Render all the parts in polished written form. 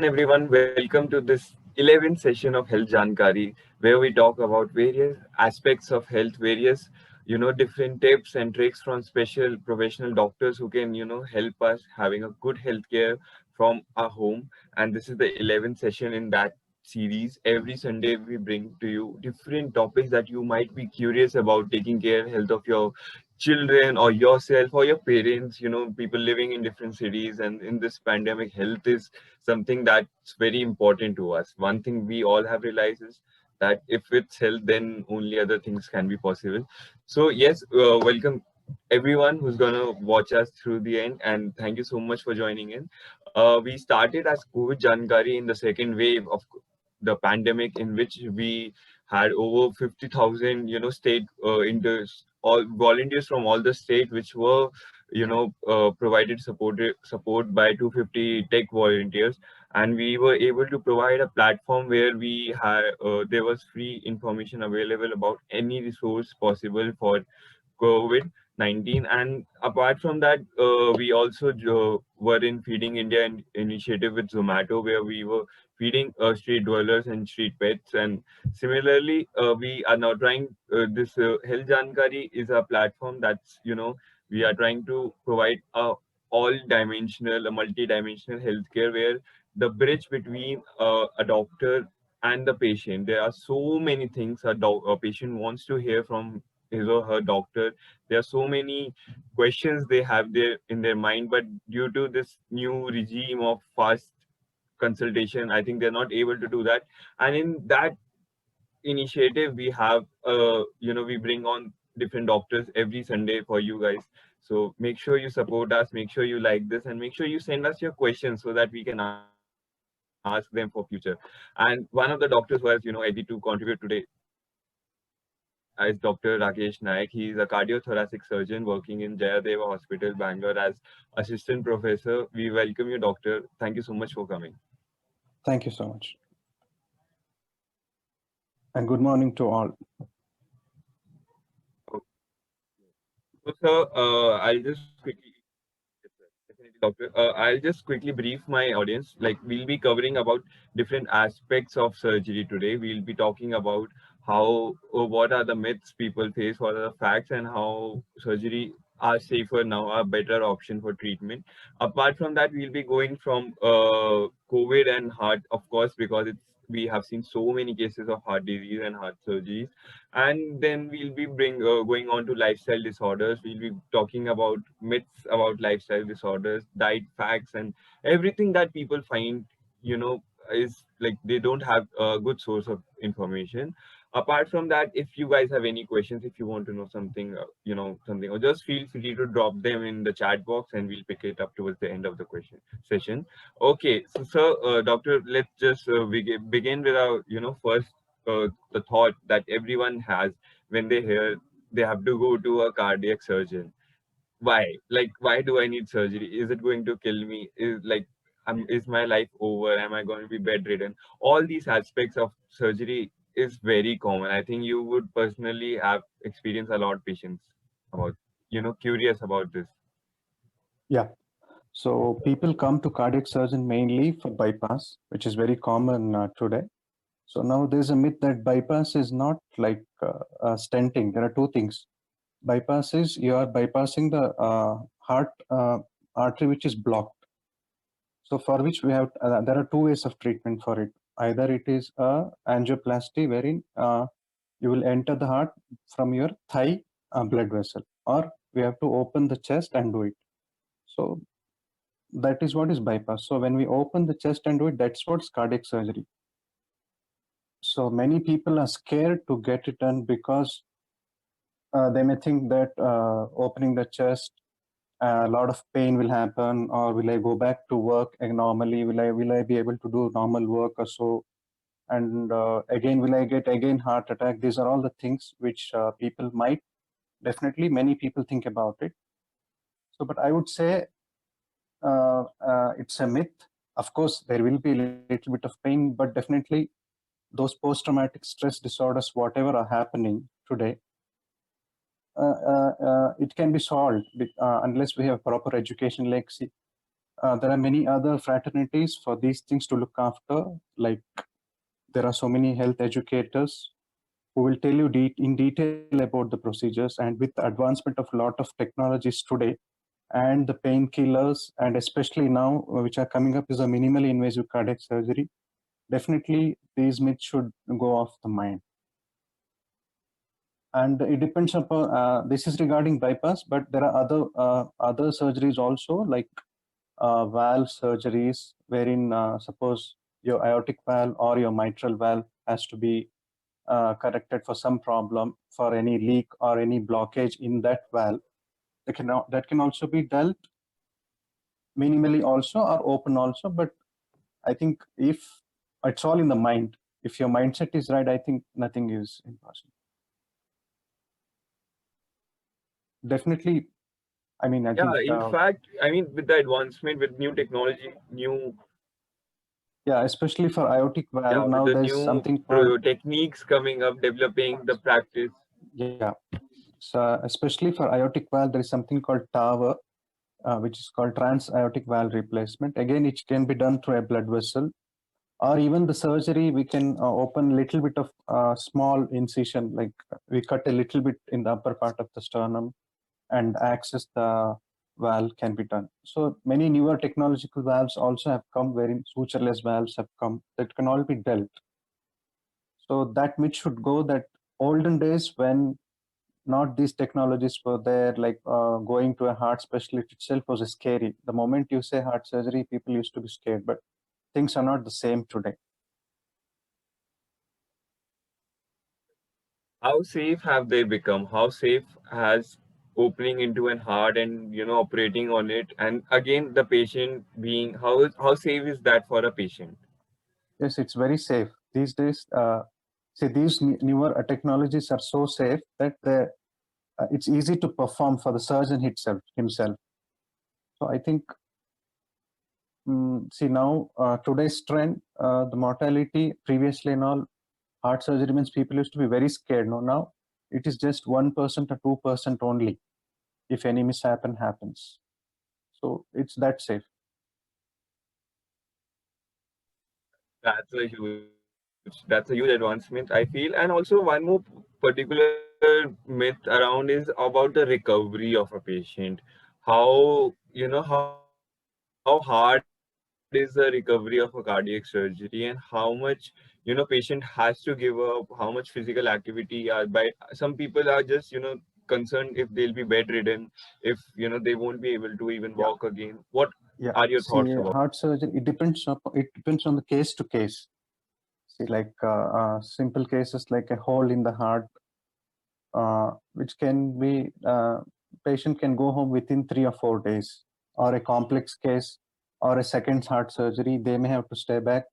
everyone, welcome to this 11th session of Health Jankari, where we talk about various aspects of health, various different tips and tricks from special professional doctors who can help us having a good healthcare from our home. And this is the 11th session in that series. Every Sunday we bring to you different topics that you might be curious about, taking care health of your children or yourself or your parents, people living in different cities. And in this pandemic, health is something that's very important to us. One thing we all have realized is that if it's health, then only other things can be possible. So yes, welcome everyone who's gonna watch us through the end, and thank you so much for joining in. We started as COVID Jankari in the second wave of the pandemic, in which we had over 50,000 state all volunteers from all the state, which were provided support by 250 tech volunteers. And we were able to provide a platform where we had there was free information available about any resource possible for COVID-19. And apart from that, we also were in Feeding India initiative with Zomato, where we were feeding street dwellers and street pets. And similarly, we are now trying this Health Jankari is a platform that's, we are trying to provide a all-dimensional, a multi-dimensional healthcare, where the bridge between a doctor and the patient. There are so many things a patient wants to hear from his or her doctor. There are so many questions they have there in their mind, but due to this new regime of fast consultation, I think they're not able to do that. And in that initiative, we have we bring on different doctors every Sunday for you guys. So make sure you support us, make sure you like this, and make sure you send us your questions so that we can ask them for future. And one of the doctors who has agreed to contribute today is Dr. Rakesh Naik. He is a cardiothoracic surgeon working in Jayadeva Hospital, Bangalore, as assistant professor. We welcome you, doctor. Thank you so much for coming. Thank you so much. And good morning to all. So, sir, I'll just quickly, yes, sir, definitely, doctor. I'll just quickly brief my audience. Like, we'll be covering about different aspects of surgery today. We'll be talking about how, what are the myths people face, what are the facts, and how surgery are safer now, a better option for treatment. Apart from that, we'll be going from COVID and heart, of course, because we have seen so many cases of heart disease and heart surgeries. And then we'll be going on to lifestyle disorders. We'll be talking about myths about lifestyle disorders, diet facts, and everything that people find is like they don't have a good source of information. Apart from that, if you guys have any questions, if you want to know something, something, or just feel free to drop them in the chat box, and we'll pick it up towards the end of the question session. Okay, so sir, doctor, let's just begin with our first the thought that everyone has when they hear they have to go to a cardiac surgeon. Why? Like, why do I need surgery? Is it going to kill me? Is my life over? Am I going to be bedridden? All these aspects of surgery is very common. I think you would personally have experienced a lot of patients about, curious about this. Yeah. So people come to cardiac surgeon mainly for bypass, which is very common today. So now there's a myth that bypass is not like stenting. There are two things. Bypass is you are bypassing the heart artery which is blocked. So for which we have there are two ways of treatment for it. Either it is a angioplasty wherein you will enter the heart from your thigh blood vessel, or we have to open the chest and do it. So that is what is bypass. So when we open the chest and do it, that's what's cardiac surgery. So many people are scared to get it done because they may think that opening the chest, a lot of pain will happen, or will I go back to work normally? Will I be able to do normal work or so? And again, will I get again heart attack? These are all the things which people might definitely many people think about it. So, but I would say it's a myth. Of course, there will be a little bit of pain, but definitely those post-traumatic stress disorders, whatever are happening today, it can be solved unless we have proper education. Like, see, there are many other fraternities for these things to look after. Like there are so many health educators who will tell you in detail about the procedures. And with the advancement of a lot of technologies today, and the painkillers, and especially now which are coming up is a minimally invasive cardiac surgery, definitely these myths should go off the mind. And it depends upon this is regarding bypass, but there are other surgeries also, like valve surgeries, wherein suppose your aortic valve or your mitral valve has to be corrected for some problem, for any leak or any blockage in that valve. That can also be dealt minimally also, or open also. But I think if it's all in the mind, if your mindset is right, I think nothing is impossible. Definitely. I mean, I Yeah, think in fact, I mean, with the advancement, with new technology, yeah, especially for aortic valve, with now the there's new something called, techniques coming up, developing the practice. yeah. So especially for aortic valve, there is something called TAVR, which is called trans aortic valve replacement. Again, it can be done through a blood vessel, or even the surgery. We can open a little bit of small incision, like we cut a little bit in the upper part of the sternum and access the valve can be done. So many newer technological valves also have come, wherein sutureless valves have come that can all be dealt. So that myth should go, that olden days when not these technologies were there, like going to a heart specialist itself was scary. The moment you say heart surgery, people used to be scared, but things are not the same today. How safe have they become? How safe has opening into an heart and operating on it, and again the patient being, how safe is that for a patient? Yes, it's very safe these days. See, these newer technologies are so safe that it's easy to perform for the surgeon himself. So I think, see now, today's trend, the mortality previously and all, heart surgery means people used to be very scared. No, now it is just 1% or 2% only if any mishappen happens. So it's that safe. That's a huge advancement, I feel. And also one more particular myth around is about the recovery of a patient. How hard is the recovery of a cardiac surgery, and how much patient has to give up, how much physical activity are by some people are just concerned if they'll be bedridden, if they won't be able to even walk Yeah. again. What Yeah. are your thoughts See, about? heart surgery, it depends on the case to case. See, like simple cases like a hole in the heart, which can be, patient can go home within 3 or 4 days, or a complex case or a second heart surgery, they may have to stay back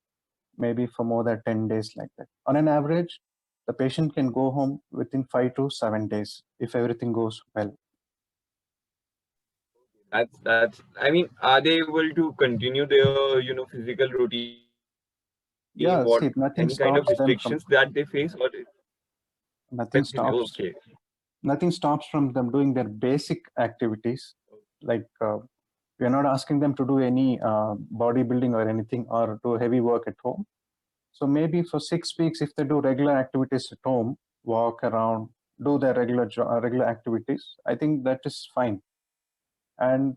maybe for more than 10 days, like that. On an average, the patient can go home within 5 to 7 days if everything goes well. That's. I mean, are they able to continue their physical routine? What any kind of Yeah, see, restrictions that they face, or nothing okay? stops nothing stops from them doing their basic activities. Like we are not asking them to do any bodybuilding or anything, or do heavy work at home. So maybe for 6 weeks, if they do regular activities at home, walk around, do their regular activities, I think that is fine. And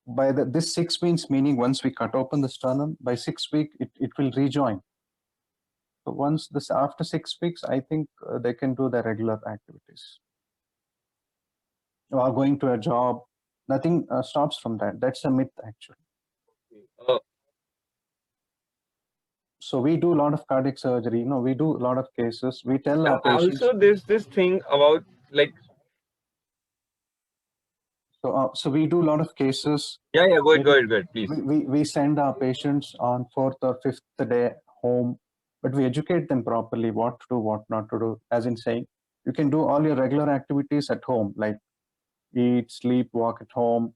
by this 6 weeks, meaning once we cut open the sternum, by 6 week it will rejoin. So once this, after 6 weeks, I think they can do their regular activities. Or going to a job, nothing stops from that. That's a myth, actually. Uh, So we do a lot of cardiac surgery. We do a lot of cases. We tell yeah. our patients. Also, there's this thing about like. So we do a lot of cases. Yeah, yeah. Maybe Go ahead, please. we send our patients on 4th or 5th day home, but we educate them properly what to do, what not to do. As in saying, you can do all your regular activities at home, like eat, sleep, walk at home.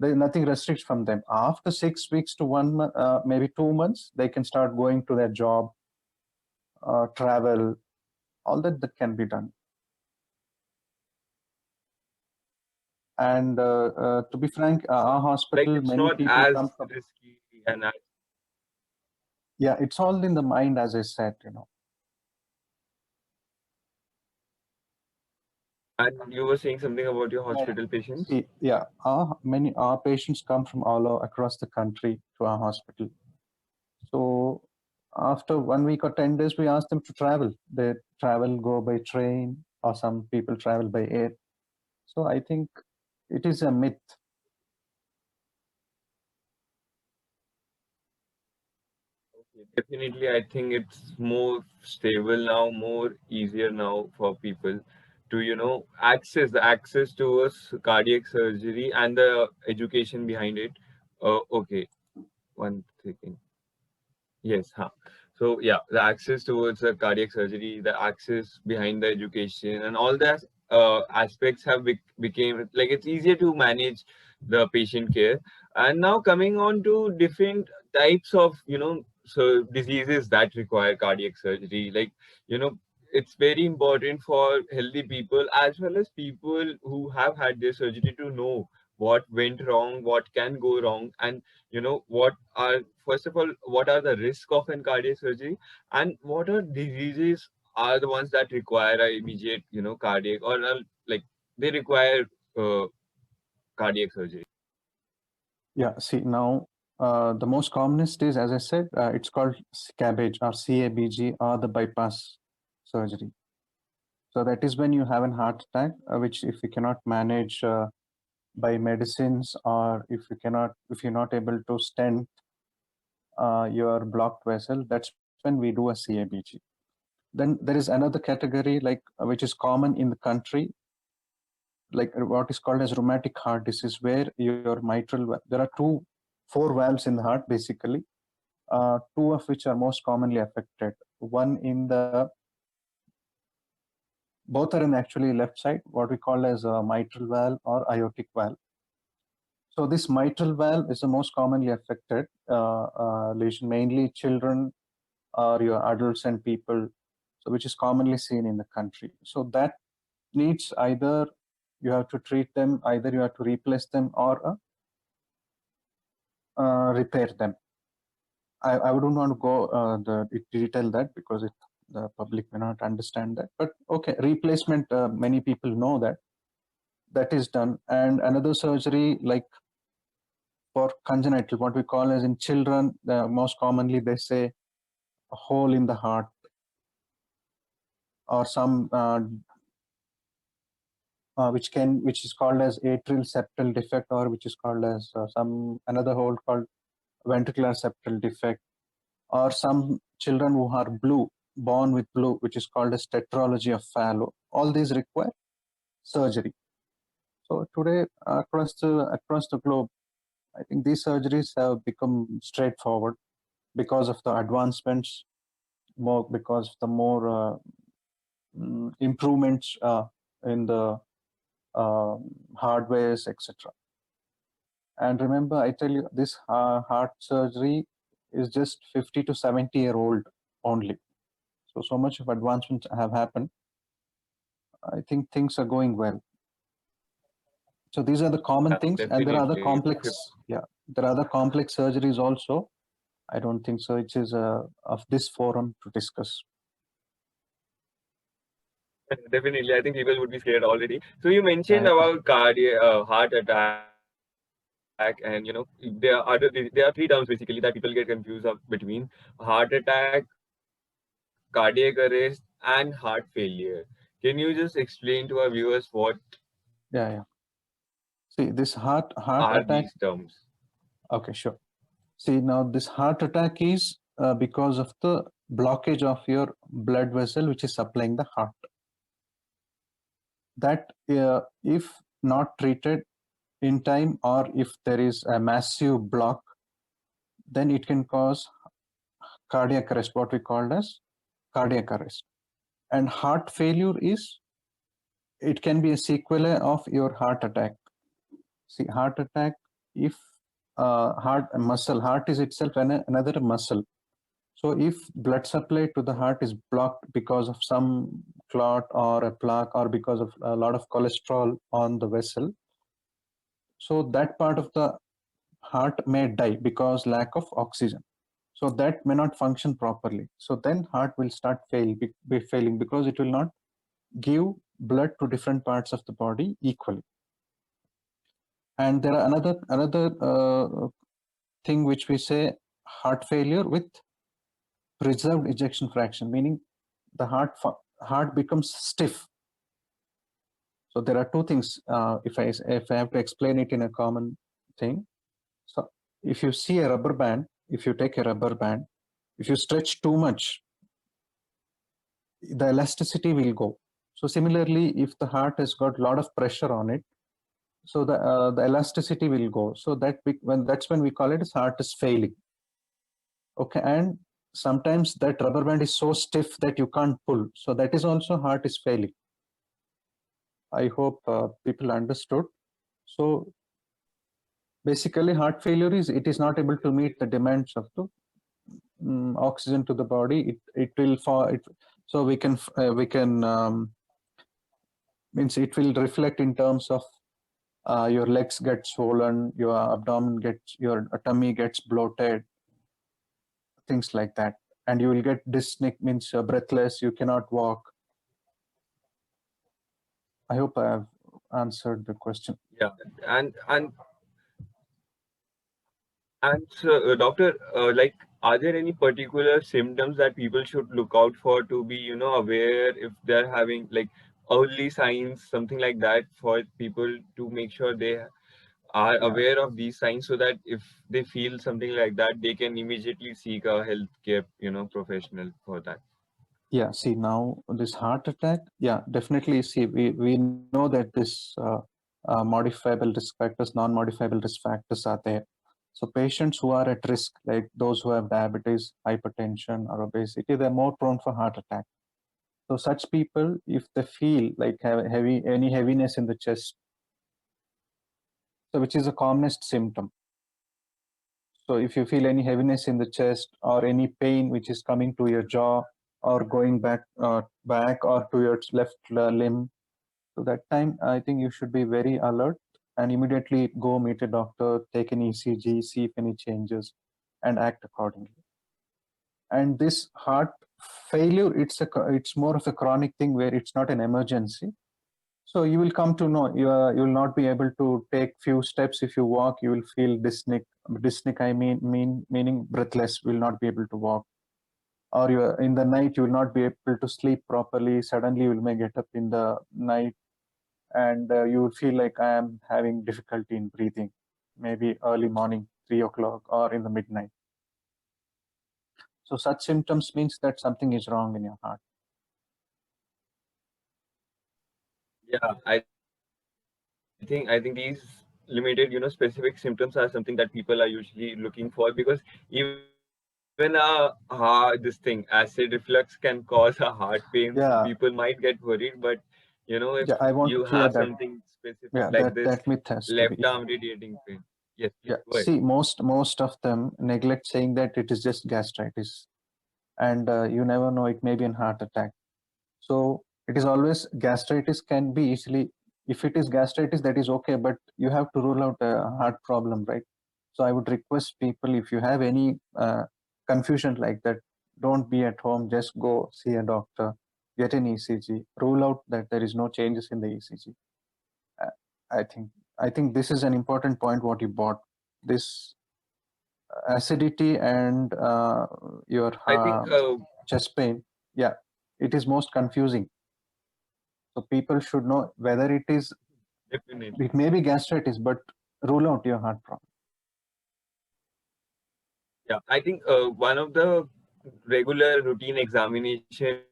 There nothing restricts from them. After 6 weeks to 1 month, maybe 2 months, they can start going to their job, travel, all that can be done. And to be frank, our Like hospital, it's many not people as come from. risky and as, Yeah, it's all in the mind, as I said. and you were saying something about your Yeah, yeah. hospital patients. See, yeah, our patients come from across the country to our hospital. So after 1 week or 10 days, we ask them to travel. They travel, go by train, or some people travel by air. So I think it is a myth. Okay, definitely, I think it's more stable now, more easier now for people to, access the access towards cardiac surgery and the education behind it. Okay, one second. Yes, huh. So yeah, the access towards the cardiac surgery, the access behind the education, and all that aspects have became like it's easier to manage the patient care. And now coming on to different types of so diseases that require cardiac surgery, like it's very important for healthy people as well as people who have had their surgery to know what went wrong, what can go wrong, and what are first of all what are the risk of an cardiac surgery, and what are diseases are the ones that require a immediate cardiac or like they require uh, cardiac surgery. Yeah, see now, the most commonest is, as I said, it's called CABG or CABG or the bypass surgery. So that is when you have an heart attack, which if you cannot manage by medicines, or if you're not able to stent your blocked vessel, that's when we do a CABG. Then there is another category which is common in the country, like what is called as rheumatic heart disease, where your there are four valves in the heart basically, two of which are most commonly affected. One in the Both are in actually left side, what we call as a mitral valve or aortic valve. So this mitral valve is the most commonly affected lesion, mainly children or your adults and people, so which is commonly seen in the country. So that needs either you have to treat them, either you have to replace them or repair them. I wouldn't want to go the detail that because the public may not understand that. But okay, replacement, many people know that is done. And another surgery like for congenital, what we call as in children, most commonly they say a hole in the heart or some which is called as atrial septal defect, or which is called as some another hole called ventricular septal defect, or some children who are born with blue, which is called as tetralogy of Fallot. All these require surgery. So today across the globe, I think these surgeries have become straightforward because of the advancements, more because of the more improvements in the uh, hardwares, etc. And remember, I tell you, this heart surgery is just 50 to 70-year-old only. So much of advancements have happened. I think things are going well. So these are the common Yeah, things, and there are other definitely. complex. Yeah, there are other complex surgeries also. I don't think so. It is of this forum to discuss. Definitely, I think people would be scared already. So you mentioned Yeah, about cardiac heart attack, and there are there are three terms basically that people get confused of between heart attack, cardiac arrest, and heart failure. Can you just explain to our viewers what yeah. See, this are heart these attack. terms? Okay, sure. See, now this heart attack is because of the blockage of your blood vessel, which is supplying the heart. That if not treated in time, or if there is a massive block, then it can cause cardiac arrest, what we call as cardiac arrest. And heart failure is, it can be a sequelae of your heart attack. See, heart attack, if heart is itself another muscle. So if blood supply to the heart is blocked because of some clot or a plaque, or because of a lot of cholesterol on the vessel, So that part of the heart may die because lack of oxygen. So that may not function properly. So then heart will start be failing because it will not give blood to different parts of the body equally. And there are another thing which we say heart failure with preserved ejection fraction, meaning the heart becomes stiff. So there are two things. If I have to explain it in a common thing, so if you see a rubber band, if you take a rubber band, if you stretch too much, the elasticity will go. So similarly, if the heart has got a lot of pressure on it, so the elasticity will go. So that's when we call it as heart is failing. Okay, and sometimes that rubber band is so stiff that you can't pull. So that is also heart is failing. I hope people understood. So basically, heart failure is it is not able to meet the demands of the oxygen to the body. It will fall. So we can means it will reflect in terms of your legs get swollen, your your tummy gets bloated, things like that, and you will get dyspneic, means breathless, you cannot walk. I hope I have answered the question. Yeah, and so, doctor, like, are there any particular symptoms that people should look out for to be, aware if they're having like early signs, something like that, for people to make sure they are Yeah. aware of these signs, so that if they feel something like that, they can immediately seek a healthcare, professional for that. Yeah, see now this heart attack, yeah, definitely. See, we know that this modifiable risk factors, non-modifiable risk factors are there. So patients who are at risk, like those who have diabetes, hypertension, or obesity, they're more prone for heart attack. So such people, if they feel like have any heaviness in the chest, so which is a commonest symptom. So if you feel any heaviness in the chest or any pain which is coming to your jaw or going back or to your left limb, so that time I think you should be very alert and immediately go meet a doctor, take an ECG, see if any changes, and act accordingly. And this heart failure, it's more of a chronic thing where it's not an emergency. So you will come to know you will not be able to take few steps. If you walk, you will feel dyspneic. Dyspneic, meaning breathless, will not be able to walk. Or you in the night you will not be able to sleep properly. Suddenly you may get up in the night and you will feel like I am having difficulty in breathing. Maybe early morning, 3 o'clock, or in the midnight. So such symptoms means that something is wrong in your heart. Yeah, I think these limited, specific symptoms are something that people are usually looking for, because even this thing, acid reflux, can cause a heart pain. Yeah, People might get worried, but if yeah. I want to you clear have that. something specific Yeah, like this that myth has to be. left arm radiating pain, yes, please Yeah. go ahead. See, most of them neglect saying that it is just gastritis, and you never know, it may be an heart attack. So it is always gastritis can be easily, if it is gastritis, that is okay, but you have to rule out a heart problem, right? So I would request people, if you have any confusion like that, don't be at home, just go see a doctor, get an ECG, rule out that there is no changes in the ECG. Uh, I think I think this is an important point what you brought. This acidity and your I think chest pain, yeah, it is most confusing. So people should know whether definitely, it may be gastritis, but rule out your heart problem. yeah, I think one of the regular routine examination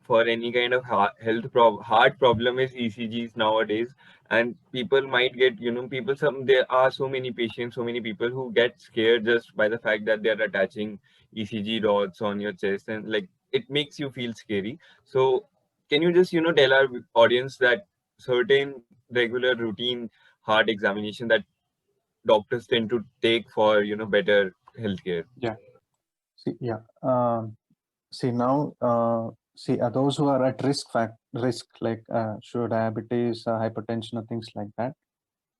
for any kind of heart problem is ECGs nowadays. And people might get, there are so many patients, so many people who get scared just by the fact that they are attaching ECG rods on your chest, and like it makes you feel scary. So can you just, tell our audience that certain regular routine heart examination that doctors tend to take for, better healthcare? Yeah. See, yeah. See now, see those who are at risk like sugar diabetes, hypertension, or things like that.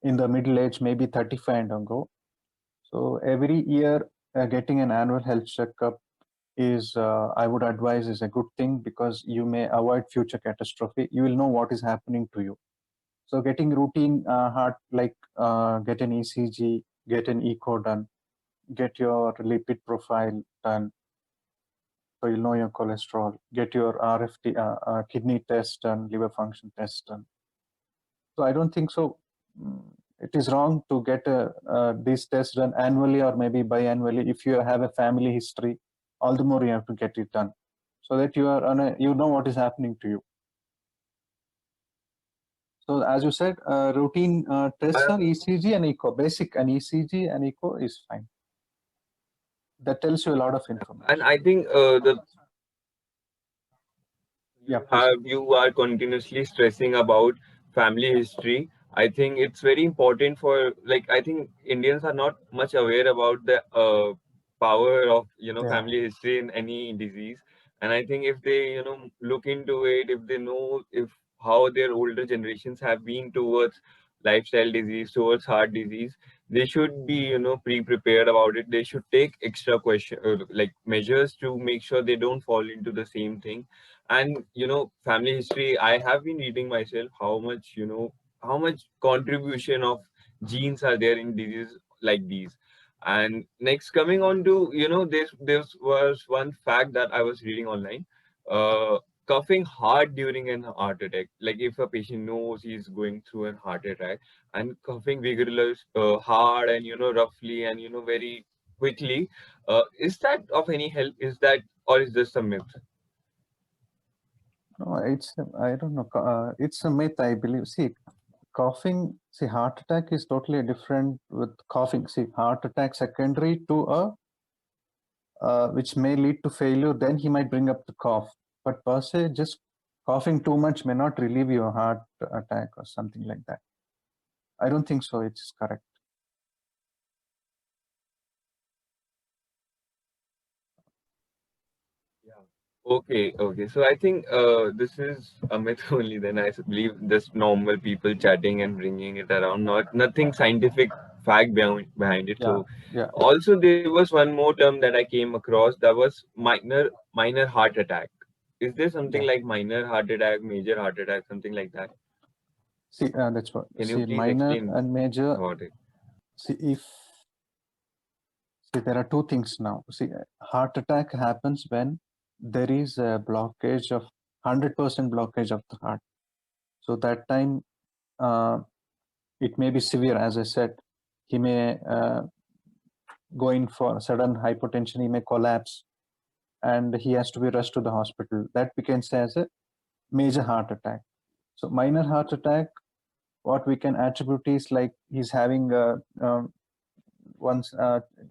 in the middle age, maybe 35 and ago. So every year, getting an annual health checkup is, I would advise, is a good thing because you may avoid future catastrophe. You will know what is happening to you. So getting routine heart, like get an ECG, get an echo done, get your lipid profile done, so you'll know your cholesterol, get your RFT, kidney test done, liver function test done. So I don't think so. It is wrong to get these tests done annually or maybe biannually. If you have a family history, all the more you have to get it done so that you are you know what is happening to you. So as you said, routine tests are ECG and echo. Basic and ECG and echo is fine. That tells you a lot of information. And I think you are continuously stressing about family history. I think it's very important for, like, I think Indians are not much aware about the power of family history in any disease. And I think if they look into it, if they know if how their older generations have been towards lifestyle disease, towards heart disease, they should be pre-prepared about it. They should take extra like measures to make sure they don't fall into the same thing. And family history, I have been reading myself how much contribution of genes are there in diseases like these. And next, coming on to there was one fact that I was reading online. uh Coughing hard during an heart attack, like if a patient knows he's going through a heart attack, and coughing vigorous hard and roughly and very quickly, is that of any help? Is that, or is this a myth? No, I don't know. It's a myth, I believe. See, coughing, see, heart attack is totally different with coughing. See, heart attack secondary to a, which may lead to failure, then he might bring up the cough. But per se, just coughing too much may not relieve your heart attack or something like that. I don't think so. It's correct. Okay, okay. So I think this is a myth only. Then I believe just normal people chatting and bringing it around, not nothing scientific fact behind it. Yeah, So yeah, also there was one more term that I came across, that was minor heart attack. Is there something yeah. like minor heart attack, major heart attack, something like that? See, that's what. Can you See, please minor explain and major. about it? See, if see, there are two things now. See, heart attack happens when there is a blockage of 100% blockage of the heart. So that time, uh, it may be severe. As I said, he may go in for sudden hypotension. He may collapse, and he has to be rushed to the hospital. That becomes as a major heart attack. So minor heart attack, what we can attribute is like he's having once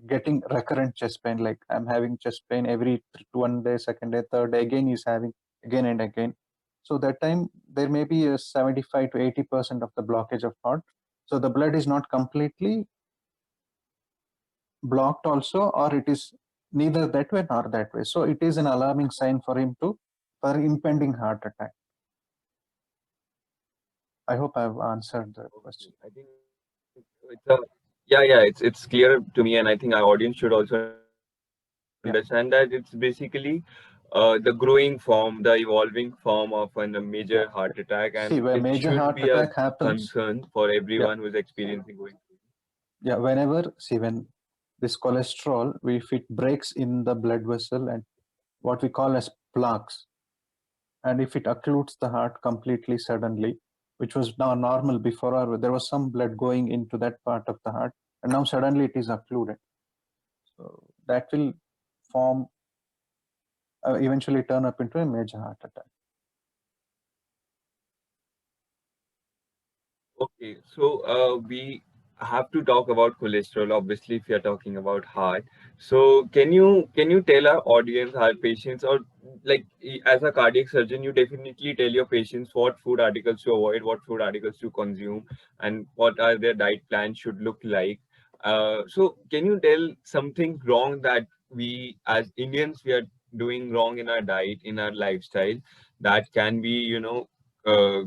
getting recurrent chest pain, like I'm having chest pain every 1 day, second day, third day, again he's having again and again. So that time there may be a 75 to 80% of the blockage of heart. So the blood is not completely blocked also, or it is neither that way nor that way. So it is an alarming sign for him to for impending heart attack. I hope I've answered the question. I think it's clear to me, and I think our audience should also understand that it's basically the growing form, the evolving form of a major Yeah, heart attack, and it see, should where be major a heart attack happens, concern for everyone who yeah, is experiencing going through. yeah, whenever, see, when this cholesterol, if it breaks in the blood vessel and what we call as plaques, and if it occludes the heart completely suddenly, which was now normal before, or there was some blood going into that part of the heart, and now suddenly it is occluded. So that will form, eventually turn up into a major heart attack. Okay, so we have to talk about cholesterol, obviously, if you're talking about heart. So can you tell our audience, our patients, or like as a cardiac surgeon, you definitely tell your patients what food articles to avoid, what food articles to consume, and what are their diet plans should look like. So can you tell something wrong that we as Indians we are doing wrong in our diet, in our lifestyle, that can be uh,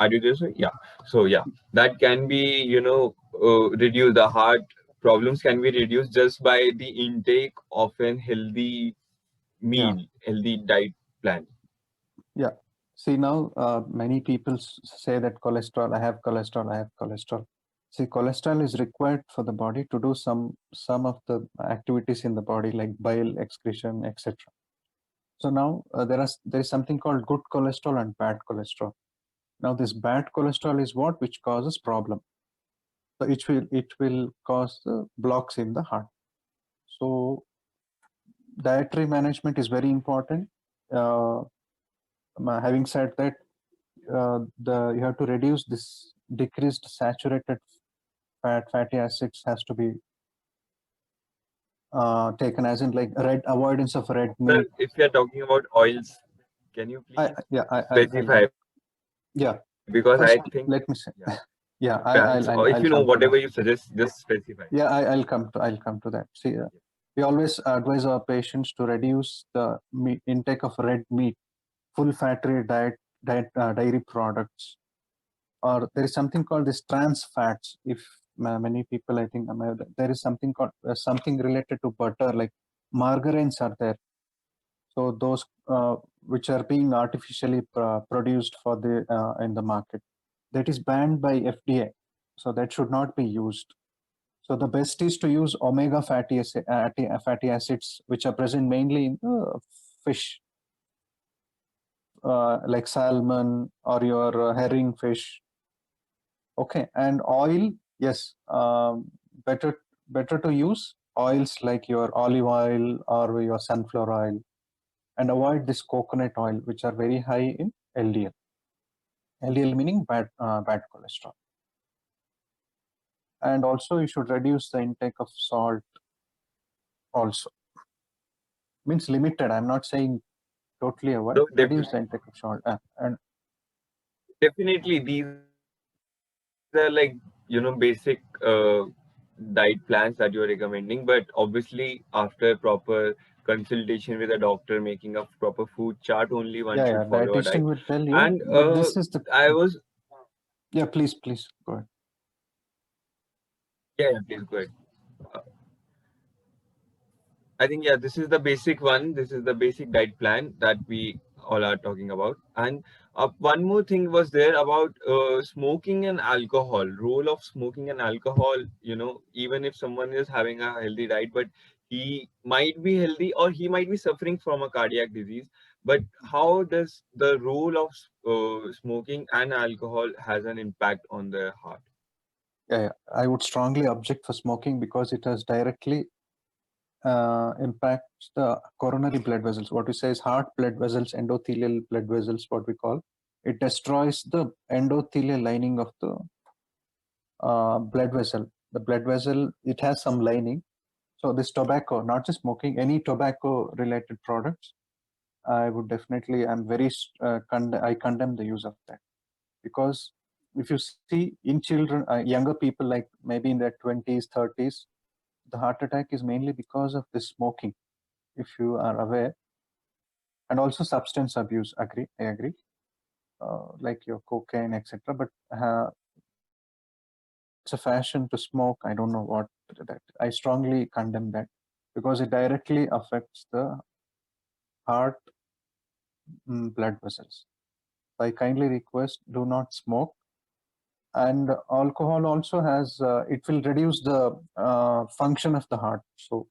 Are you there, sir? Yeah. So yeah, that can be, reduce the heart problems can be reduced just by the intake of an healthy Yeah, meal, healthy diet plan. yeah. See now, many people say that cholesterol. I have cholesterol. I have cholesterol. See, cholesterol is required for the body to do some of the activities in the body, like bile excretion, etc. So now there is something called good cholesterol and bad cholesterol. Now this bad cholesterol is what which causes problem. So it will cause blocks in the heart. So dietary management is very important. Uh, Having said that, the you have to reduce this decreased saturated fatty acids has to be taken, as in like red avoidance of red Sir, meat. if you are talking about oils, can you please I'll specify? yeah. Because I First, think, let me say, yeah, yeah, in advance, or if I'll you know come to that. whatever you suggest, just specify. Yeah, I'll come to that. See, we always advise our patients to reduce the intake of red meat, full fatty dairy products, or there is something called this trans fats. If many people, I think, there is something called something related to butter, like margarines are there. So those which are being artificially produced for the in the market, that is banned by FDA. So that should not be used. So the best is to use omega fatty acids, which are present mainly in the fish, like salmon or your herring fish. Okay, and oil, yes, better to use oils like your olive oil or your sunflower oil, and avoid this coconut oil, which are very high in LDL. LDL meaning bad cholesterol. And also, you should reduce the intake of salt. Also, means limited. I'm not saying totally avoid. So Reduce the intake of salt. And definitely these are like, basic diet plans that you're recommending, but obviously after proper consultation with a doctor, making a proper food chart, only one should yeah, follow yeah, a diet. dietitian will tell And you. But this is the I was, yeah. Please go ahead. yeah, please go ahead. Uh, I think, yeah, this is the basic one. This is the basic diet plan that we all are talking about. And one more thing was there about smoking and alcohol. Role of smoking and alcohol. Even if someone is having a healthy diet, but he might be healthy or he might be suffering from a cardiac disease. But how does the role of smoking and alcohol has an impact on the heart? Yeah, yeah. I would strongly object for smoking because it has directly impacts the coronary blood vessels. What we say is heart blood vessels, endothelial blood vessels, what we call. It destroys the endothelial lining of the blood vessel. The blood vessel, it has some lining. So this tobacco, not just smoking, any tobacco related products, I would definitely, I condemn the use of that. Because if you see in children, younger people, like maybe in their 20s, 30s, the heart attack is mainly because of this smoking, if you are aware, and also substance abuse. I agree, like your cocaine, etc. But it's a fashion to smoke. I don't know what that. I strongly condemn that because it directly affects the heart blood vessels. So I kindly request do not smoke. And alcohol also has it will reduce the function of the heart. So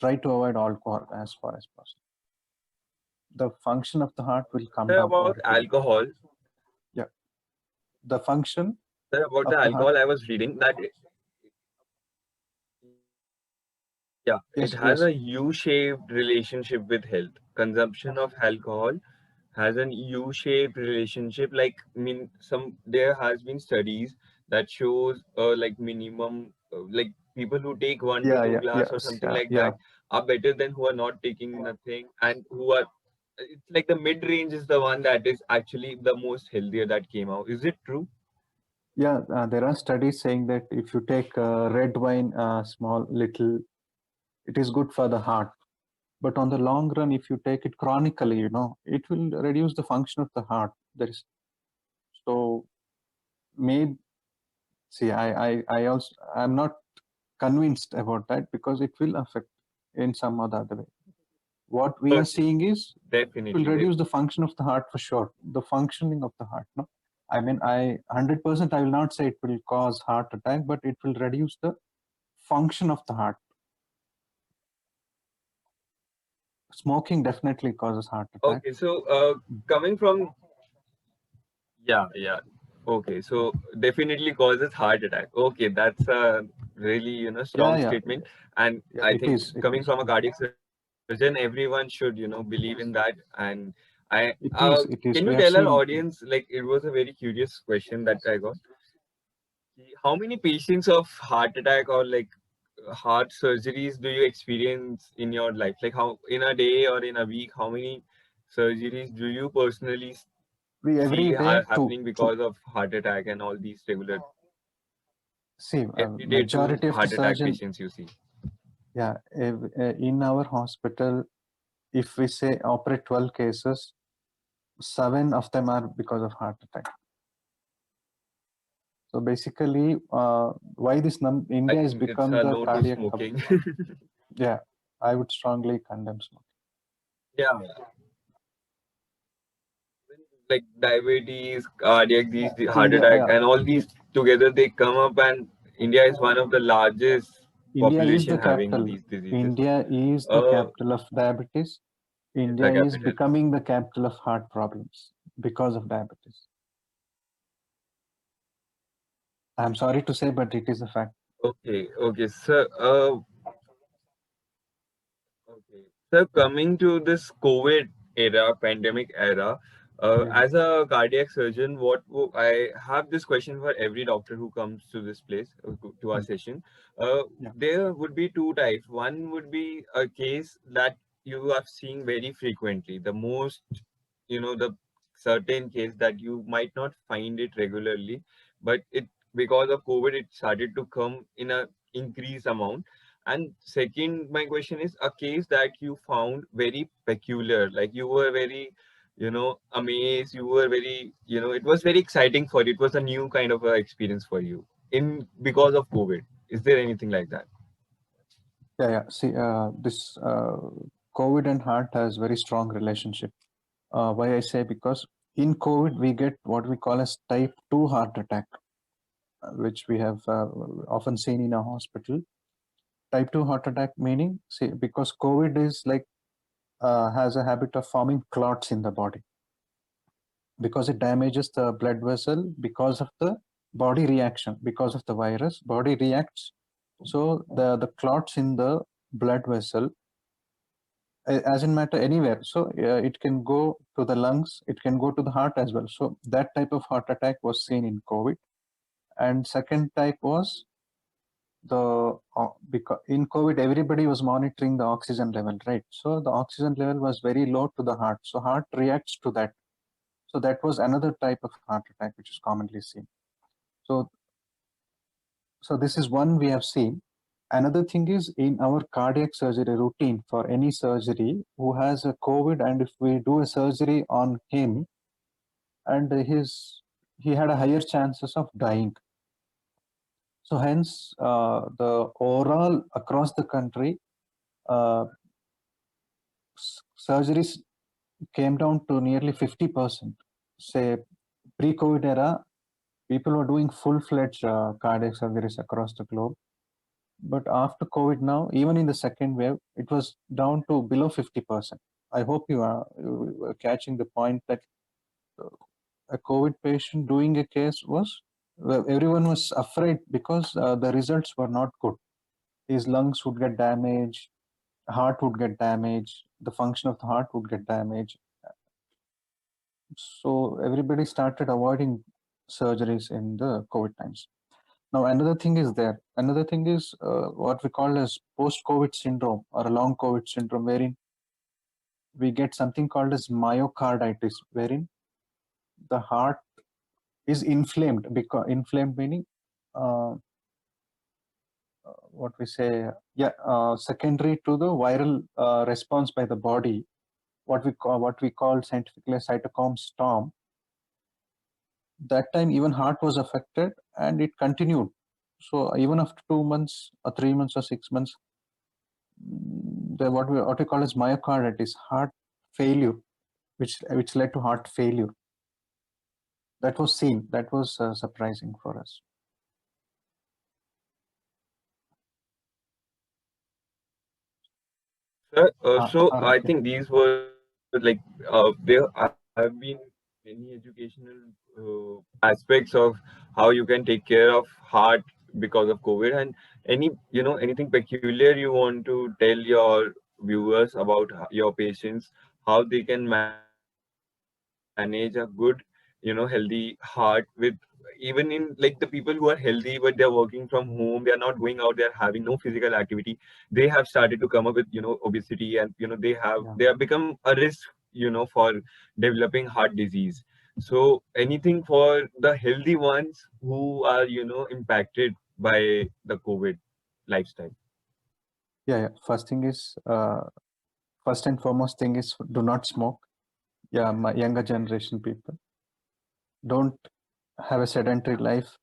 try to avoid alcohol as far as possible. The function of the heart will come Sir, down about over here. alcohol. Yeah, the function Sir, about of the the heart. alcohol, I was reading that yeah, it Yes, has yes. a U-shaped relationship with health. Consumption of alcohol has an U-shaped relationship. Like, some there has been studies that shows like minimum like people who take one to Yeah, two yeah, glass or yes, something yeah, like yeah. that are better than who are not taking nothing, and who are, it's like the mid range is the one that is actually the most healthier that came out. Is it true? Yeah, there are studies saying that if you take red wine, small little, it is good for the heart. But on the long run, if you take it chronically, it will reduce the function of the heart. There is So maybe, see, I'm not convinced about that because it will affect in some other way. What we are seeing is it will Definitely. reduce the function of the heart for sure, the functioning of the heart. No, I mean, 100% I will not say it will cause heart attack, but it will reduce the function of the heart. Smoking definitely causes heart attack. Okay, so coming from yeah. Okay, so definitely causes heart attack. Okay, that's a really strong Yeah, statement, and yeah, I it think is. It coming is. from a cardiac surgeon, everyone should believe in that. And I It is. It is. can We you have tell our seen. audience, like, it was a very curious question that I got. How many patients of heart attack or like heart surgeries do you experience in your life? Like, how in a day or in a week, how many surgeries do you personally We every see day happening to because of heart attack and all these regular see everyday two majority of the heart attack surgeon. patients you see? Yeah, in our hospital, if we say operate 12 cases, 7 of them are because of heart attack. So basically, why this I India has think it's become a the no to cardiac hub. smoking. Yeah, I would strongly condemn smoking. Yeah, like diabetes, cardiac, the heart India, attack, yeah, and all these together they come up, and India is one of the largest India is population the having capital. these diseases. India is the Uh, capital of diabetes. is India the is capital. becoming the capital of heart problems because of diabetes. I'm sorry to say, but it is a fact. Okay, sir. Okay. So coming to this COVID era, pandemic era, Yeah, as a cardiac surgeon, I have this question for every doctor who comes to this place, to our mm, session. yeah. There would be two types. One would be a case that you are seeing very frequently. The most, the certain case that you might not find it regularly, but it because of COVID, it started to come in a increased amount. And second, my question is a case that you found very peculiar, like you were very, amazed. You were very, it was very exciting for you. It was a new kind of experience for you in because of COVID. Is there anything like that? Yeah, yeah. See, this COVID and heart has very strong relationship. Why I say because in COVID we get what we call as type 2 heart attack, which we have often seen in a hospital. Type 2 heart attack meaning, see, because COVID is like has a habit of forming clots in the body because it damages the blood vessel because of the body reaction, because of the virus, body reacts. So the clots in the blood vessel as in matter anywhere, so it can go to the lungs, it can go to the heart as well. So that type of heart attack was seen in COVID. And second type was the because in COVID everybody was monitoring the oxygen level, right? So the oxygen level was very low to the heart, so heart reacts to that. So that was another type of heart attack which is commonly seen. So this is one we have seen. Another thing is in our cardiac surgery routine for any surgery who has a COVID, and if we do a surgery on him, and he had a higher chances of dying. So hence, the overall across the country, uh, surgeries came down to nearly 50%. Say pre-COVID era, people were doing full-fledged cardiac surgeries across the globe. But after COVID now, even in the second wave, it was down to below 50%. I hope you are catching the point that uh, a COVID patient doing a case was, well, everyone was afraid because the results were not good. His lungs would get damaged, heart would get damaged, the function of the heart would get damaged. So everybody started avoiding surgeries in the COVID times. Now, another thing is there. Another thing is what we call as post-COVID syndrome or a long COVID syndrome, wherein we get something called as myocarditis, wherein the heart is inflamed. Because inflamed meaning uh, what we say, yeah, secondary to the viral response by the body, what we call scientifically cytokine storm. that time even heart was affected and it continued. So even after 2 months or 3 months or 6 months, the what we call as myocarditis, heart failure, which led to heart failure. That was seen. That was surprising for us. Sir, so I Okay. think these were like there have been many educational aspects of how you can take care of heart because of COVID, and anything peculiar you want to tell your viewers about your patients, how they can manage a good, healthy heart with, even in like the people who are healthy but they're working from home, they are not going out, they're having no physical activity. They have started to come up with obesity, and Yeah. they have become a risk for developing heart disease. So anything for the healthy ones who are impacted by the COVID lifestyle. Yeah. Yeah. First and foremost thing is do not smoke. Yeah, my younger generation people don't have a sedentary life.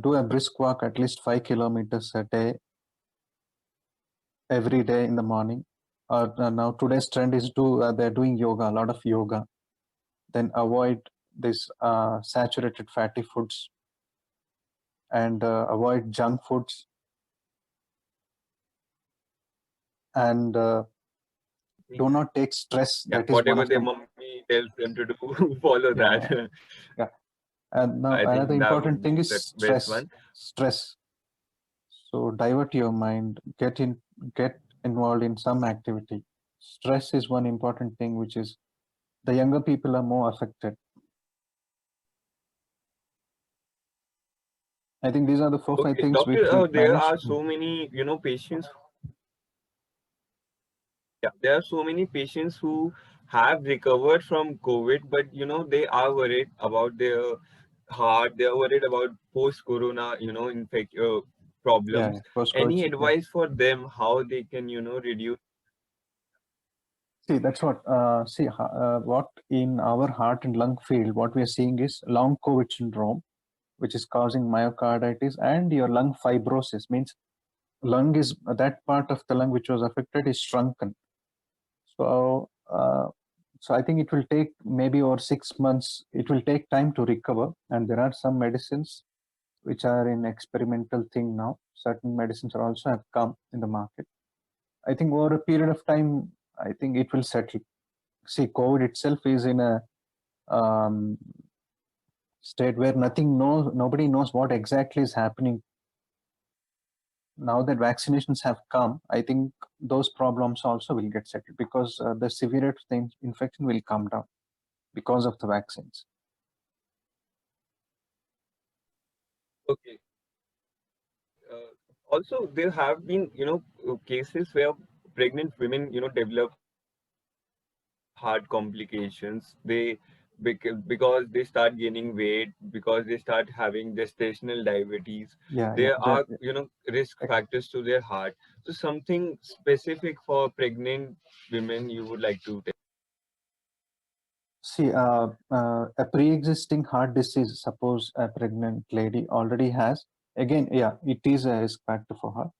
Do a brisk walk at least 5 kilometers a day, every day in the morning. Now today's trend is they're doing yoga, a lot of yoga. Then avoid this saturated fatty foods and avoid junk foods and do not take stress. Yeah, That is one whatever of their the mommy tells them to do, follow yeah, that. yeah, yeah. And now I another think that would important thing be is the best stress. one. Stress. So divert your mind. Get involved in some activity. Stress is one important thing, which is the younger people are more affected. I think these are the 4 5 Okay, things doctor, which we there manage. are so many, patients. Yeah, there are so many patients who have recovered from COVID, but they are worried about their heart. They are worried about post-corona, Yeah, problems. yeah, post Any COVID. Yeah. advice for them how they can, reduce? See, that's what. What in our heart and lung field, what we are seeing is long COVID syndrome, which is causing myocarditis and your lung fibrosis. Means lung is that part of the lung which was affected is shrunken. So, so I think it will take maybe over 6 months. It will take time to recover, and there are some medicines which are in experimental thing now. Certain medicines are also have come in the market. I think over a period of time, I think it will settle. See, COVID itself is in a um, state where nobody knows what exactly is happening. Now that vaccinations have come, I think those problems also will get settled because the severity of the infection will come down because of the vaccines. Okay. Also, there have been, cases where pregnant women, develop heart complications. Because they start gaining weight, because they start having gestational diabetes. There are, Yeah, yeah. risk factors to their heart. So something specific for pregnant women you would like to tell. See, a pre-existing heart disease, suppose a pregnant lady already has, again, yeah, it is a risk factor for her.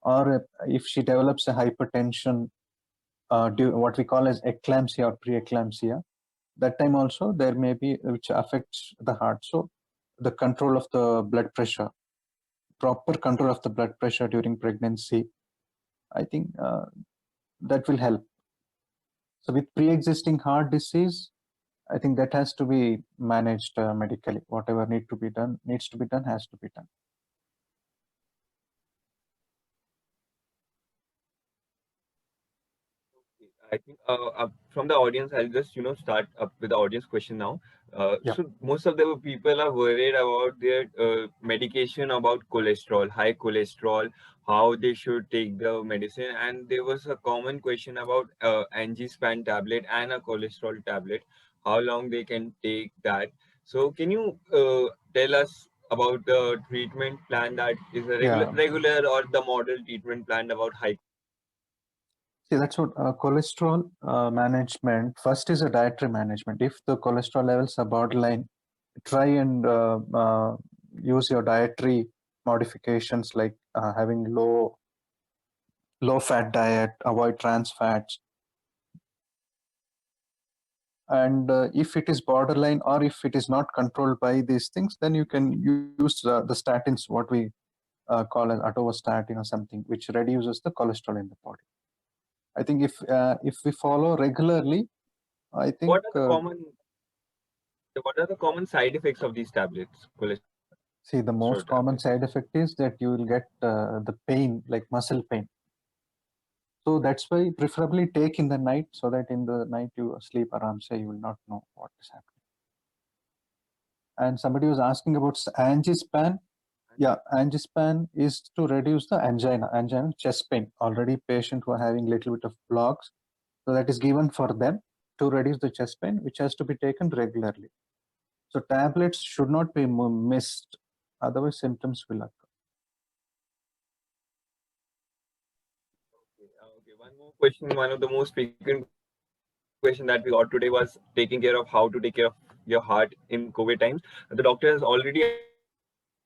Or if she develops a hypertension, what we call as eclampsia or preeclampsia, that time also there may be which affects the heart. So the control of the blood pressure, proper control of the blood pressure during pregnancy, I think that will help. So with pre-existing heart disease, I think that has to be managed medically. Whatever needs to be done has to be done. I think from the audience, I'll just start up with the audience question now. Yeah. So most of the people are worried about their medication, about cholesterol, high cholesterol, how they should take the medicine, and there was a common question about angispan tablet and a cholesterol tablet, how long they can take that. So can you tell us about the treatment plan that is a Yeah. regular or the model treatment plan about high? See, that's what cholesterol management. First is a dietary management. If the cholesterol levels are borderline, try and use your dietary modifications like having low fat diet, avoid trans fats, and if it is borderline or if it is not controlled by these things, then you can use the statins, what we call as atorvastatin or something, which reduces the cholesterol in the body. I think if we follow regularly, I think what are the common side effects of these tablets? see, the most common side effect is that you will get the pain, like muscle pain. So that's why preferably take in the night, so that in the night you sleep aram say, you will not know what is happening. And somebody was asking about Angispan. Yeah, Angispan is to reduce the angina, chest pain. Already patient who are having little bit of blocks, so that is given for them to reduce the chest pain, which has to be taken regularly. So tablets should not be missed, otherwise symptoms will occur. Okay, one more question. One of the most frequent question that we got today was taking care of how to take care of your heart in COVID times. The doctor has already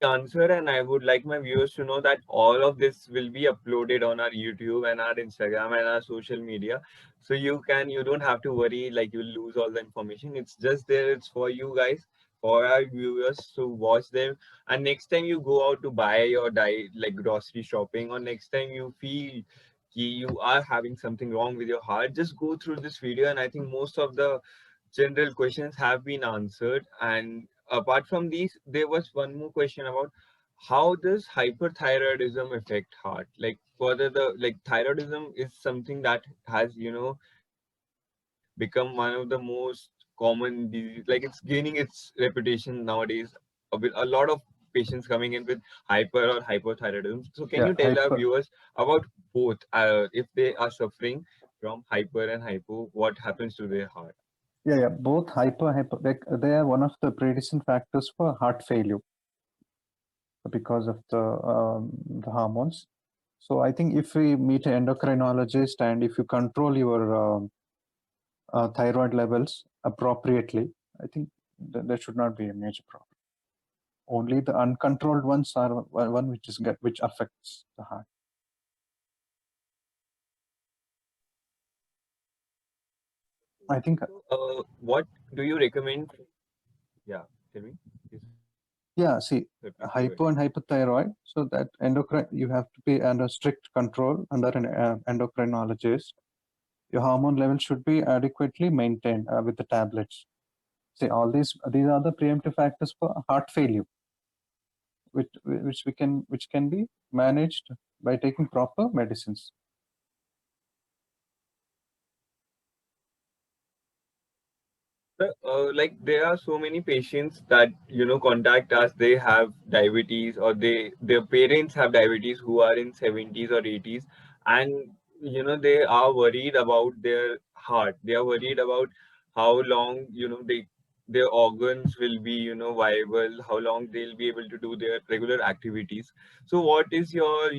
answered, and I would like my viewers to know that all of this will be uploaded on our YouTube and our Instagram and our social media. So you don't have to worry like you'll lose all the information. It's just there. It's for you guys, for our viewers to watch them. And next time you go out to buy your like grocery shopping, or next time you feel you are having something wrong with your heart, just go through this video, and I think most of the general questions have been answered. And apart from these, there was one more question about how does hyperthyroidism affect heart. Like further, the like thyroidism is something that has become one of the most common disease. Like it's gaining its reputation nowadays, with a lot of patients coming in with hyper or hypothyroidism. So can you Yeah, tell our viewers about both, if they are suffering from hyper and hypo, what happens to their heart? yeah, both hyper, like they are one of the predisposing factors for heart failure because of the hormones. So I think if we meet an endocrinologist and if you control your thyroid levels appropriately, I think there should not be a major problem. Only the uncontrolled ones are one which affects the heart. I think. What do you recommend? Yeah, tell me. Yes. Yeah, see, hypo and hypothyroid. So that endocrine, you have to be under strict control under an endocrinologist. Your hormone level should be adequately maintained with the tablets. See, all these are the preemptive factors for heart failure, which can be managed by taking proper medicines. Like there are so many patients that contact us. They have diabetes, or their parents have diabetes, who are in 70s or 80s, and they are worried about their heart. They are worried about how long their organs will be viable, how long they'll be able to do their regular activities. So what is your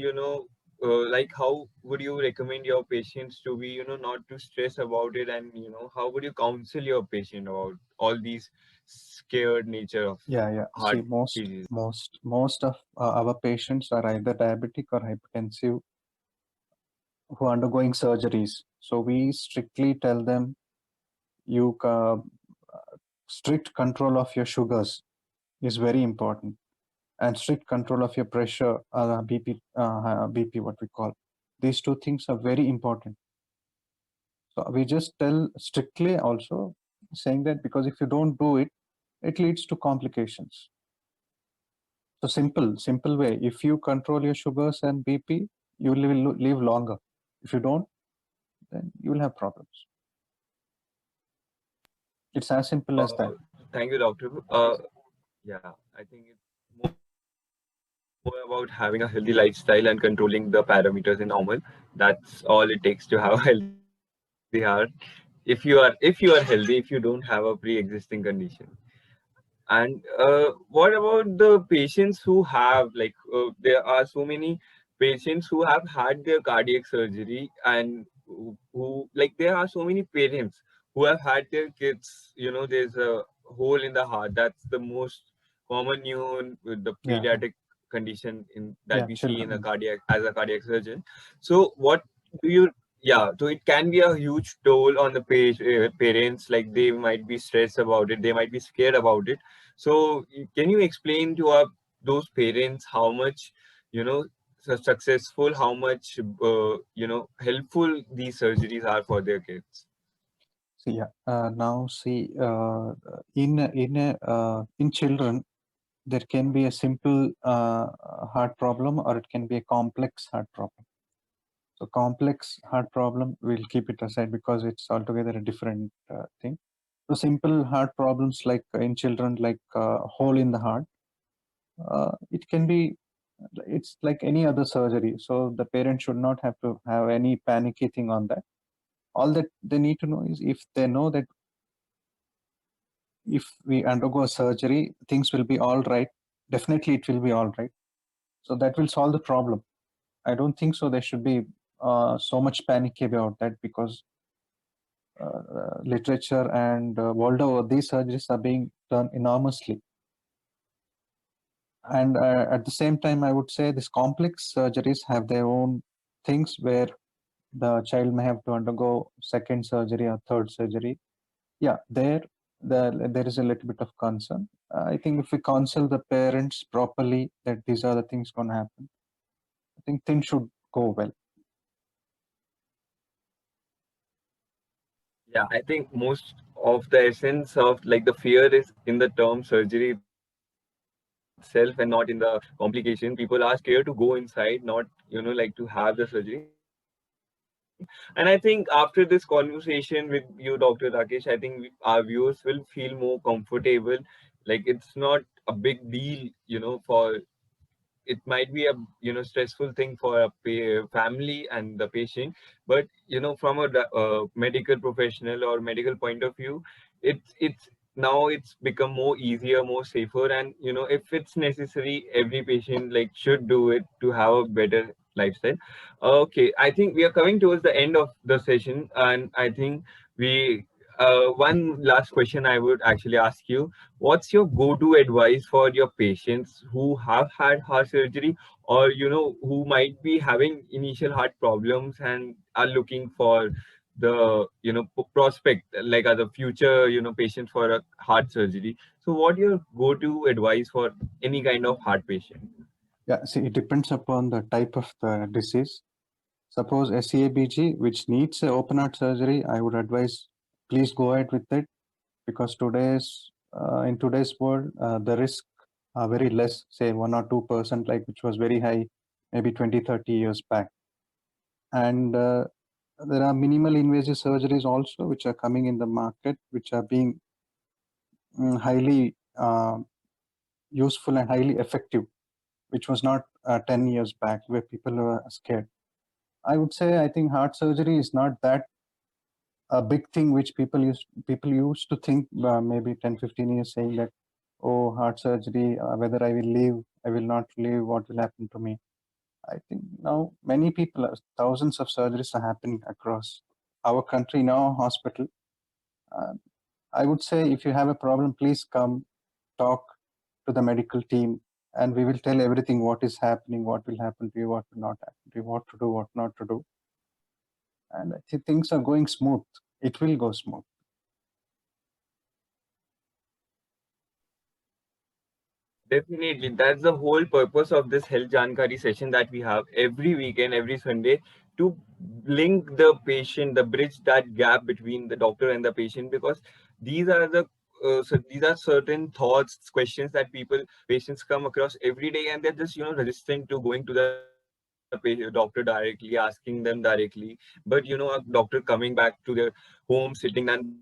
like, how would you recommend your patients to be not to stress about it, and how would you counsel your patient about all these scared nature of heart See, disease? most of our patients are either diabetic or hypertensive who are undergoing surgeries. So we strictly tell them, you strict control of your sugars is very important, and strict control of your pressure, BP, what we call. These two things are very important. So we just tell strictly also, saying that because if you don't do it, it leads to complications. So simple way. If you control your sugars and BP, you will live longer. If you don't, then you will have problems. It's as simple as that. Thank you, doctor. Yeah, I think it's more about having a healthy lifestyle and controlling the parameters in normal. That's all it takes to have a healthy heart. If you are healthy, if you don't have a pre-existing condition. And what about the patients who have, like, there are so many patients who have had their cardiac surgery, and who like there are so many parents who have had their kids, there's a hole in the heart. That's the most common news with the Yeah, pediatric condition in that yeah, we see in a children. cardiac as a cardiac surgeon. So what do you yeah, so it can be a huge toll on the parents. Like they might be stressed about it, they might be scared about it. So can you explain to those parents how much successful, how much helpful these surgeries are for their kids? See, yeah. Now, see, in children, there can be a simple heart problem, or it can be a complex heart problem. So, complex heart problem, we'll keep it aside because it's altogether a different thing. So, simple heart problems like in children, like hole in the heart, it can be. It's like any other surgery. So, the parent should not have to have any panicky thing on that. All that they need to know is, if they know that if we undergo a surgery, things will be all right. Definitely, it will be all right. So that will solve the problem. I don't think so. There should be so much panic about that, because literature and world over, these surgeries are being done enormously. And at the same time, I would say these complex surgeries have their own things where the child may have to undergo second surgery or third surgery. Yeah, there is a little bit of concern. I think if we counsel the parents properly that these are the things going to happen, I think things should go well. Yeah, I think most of the essence of like the fear is in the term surgery itself and not in the complication. People are scared to go inside, not like to have the surgery. And I think after this conversation with you, Dr. Rakesh, I think our viewers will feel more comfortable. Like it's not a big deal, for it might be a stressful thing for a family and the patient, but from a medical professional or medical point of view, it's now it's become more easier, more safer, and if it's necessary, every patient like should do it to have a better lifestyle. Okay, I think we are coming towards the end of the session, and I think we one last question I would actually ask you: what's your go-to advice for your patients who have had heart surgery, or who might be having initial heart problems and are looking for the prospect, like as a future patient for a heart surgery? So what your go-to advice for any kind of heart patient? Yeah, see, it depends upon the type of the disease. Suppose SEABG, which needs a open heart surgery, I would advise please go ahead with it, because in today's world, the risk are very less, say 1 or 2%, like which was very high maybe 20, 30 years back. And there are minimal invasive surgeries also which are coming in the market, which are being highly useful and highly effective, which was not 10 years back where people were scared. I would say I think heart surgery is not that a big thing which people used to think maybe 10, 15 years, saying that, oh, heart surgery, whether I will live, I will not live, what will happen to me. I think now many people, thousands of surgeries are happening across our country in our hospital. Uh, I would say if you have a problem, please come talk to the medical team, and we will tell everything, what is happening, what will happen to you, what will not happen to you, what to do, what not to do. And I think things are going smooth. It will go smooth. Definitely, that's the whole purpose of this health Jankari session that we have every weekend, every Sunday, to link the patient, the bridge that gap between the doctor and the patient, because these are these are certain thoughts, questions that patients come across every day, and they're just resistant to going to the doctor directly, asking them directly. But a doctor coming back to their home, sitting down,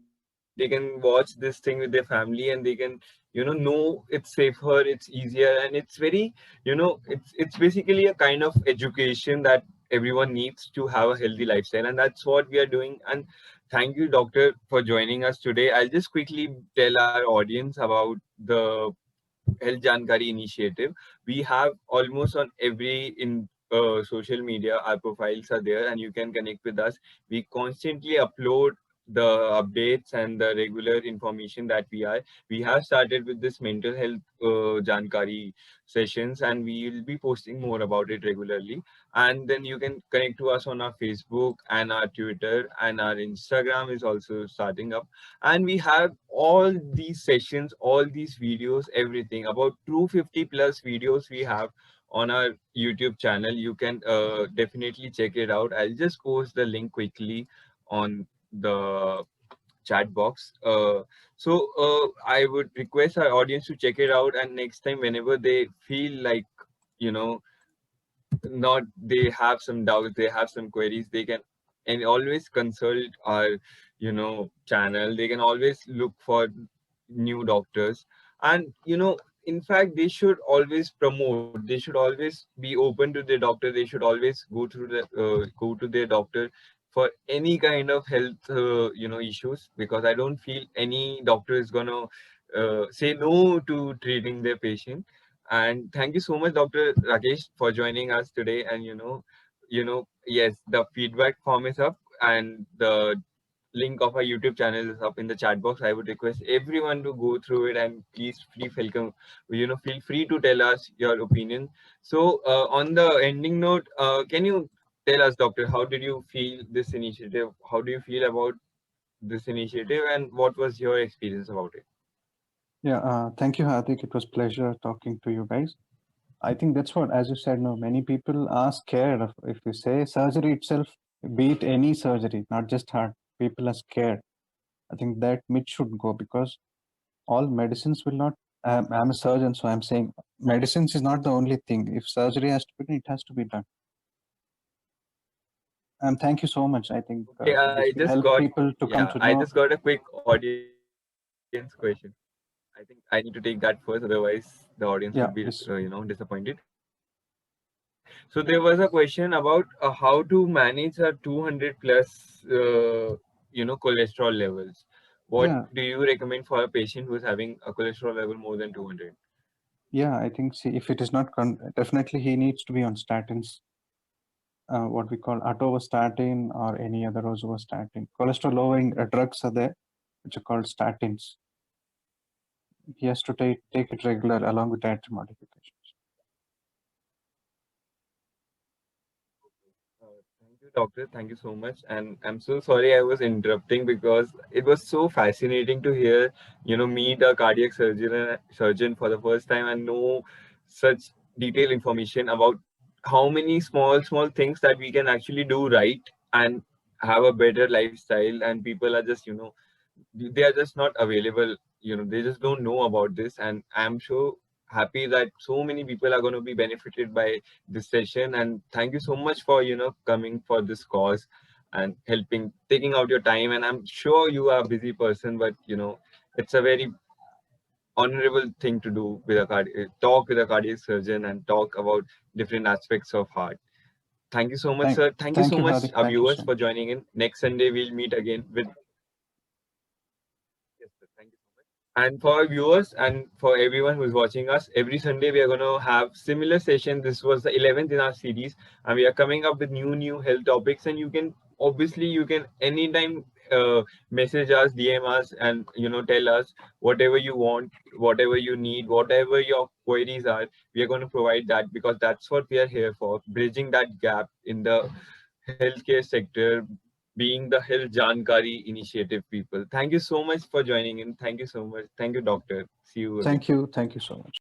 they can watch this thing with their family, and they can know it's safer, it's easier, and it's very it's basically a kind of education that everyone needs to have a healthy lifestyle, and that's what we are doing. And thank you, doctor, for joining us today. I'll just quickly tell our audience about the Health Jankari initiative. We have almost on every in social media. Our profiles are there, and you can connect with us. We constantly upload the updates and the regular information that we have started with this mental health jankari sessions, and we will be posting more about it regularly. And then you can connect to us on our Facebook and our Twitter, and our Instagram is also starting up. And we have all these sessions, all these videos, everything about 250 plus videos we have on our YouTube channel. You can definitely check it out. I'll just post the link quickly on the chat box. I would request our audience to check it out, and next time whenever they feel like, you know, not they have some doubts, they have some queries, they can and always consult our channel. They can always look for new doctors, and in fact they should always promote, they should always be open to their doctor. They should always go to their doctor for any kind of health issues, because I don't feel any doctor is gonna say no to treating their patient. And thank you so much, Dr. Rakesh, for joining us today. And yes, the feedback form is up, and the link of our YouTube channel is up in the chat box. I would request everyone to go through it, and please feel free to tell us your opinion. So on the ending note, can you tell us, Doctor, how did you feel this initiative? How do you feel about this initiative, and what was your experience about it? Yeah, thank you, Hardik. It was pleasure talking to you guys. I think that's what, as you said, no, many people are scared of, if you say surgery itself, be it any surgery, not just heart, people are scared. I think that myth should go, because all medicines will not. I'm a surgeon, so I'm saying medicines is not the only thing. If surgery has to be done, it has to be done. And thank you so much. I think Okay, this will help people to come to I know. just got a quick audience question. I think I need to take that first, otherwise the audience would be, Yeah, please. disappointed. So there was a question about how to manage a 200 plus, cholesterol levels. What do Yeah, you recommend for a patient who is having a cholesterol level more than 200? yeah. I think, see, if it is not definitely he needs to be on statins, what we call atorvastatin or any other rosuvastatin. Cholesterol lowering drugs are there, which are called statins. He has to take it regular along with dietary modifications. Thank you, doctor. Thank you so much. And I'm so sorry I was interrupting, because it was so fascinating to hear, meet a cardiac surgeon for the first time and know such detailed information about how many small things that we can actually do right and have a better lifestyle. And people are just, they are just not available. They just don't know about this. And I'm so happy that so many people are going to be benefited by this session. And thank you so much for coming for this cause and helping, taking out your time. And I'm sure you are a busy person, but it's a very honorable thing to do with talk with a cardiac surgeon and talk about different aspects of heart. Thank you so much, Thank, sir. Thank you thank so you, much, Hardik. our Thank you viewers, so for much. joining in. Next Sunday we'll meet again with. Yes, sir. Thank you so much. And for our viewers and for everyone who's watching us, every Sunday we are going to have similar session. This was the 11th in our series, and we are coming up with new health topics. And you can anytime message us, DM us, and tell us whatever you want, whatever you need, whatever your queries are. We are going to provide that, because that's what we are here for, bridging that gap in the healthcare sector, being the Health Jankari initiative people. Thank you so much for joining in. Thank you so much. Thank you, doctor. See you again. Thank you. Thank you so much.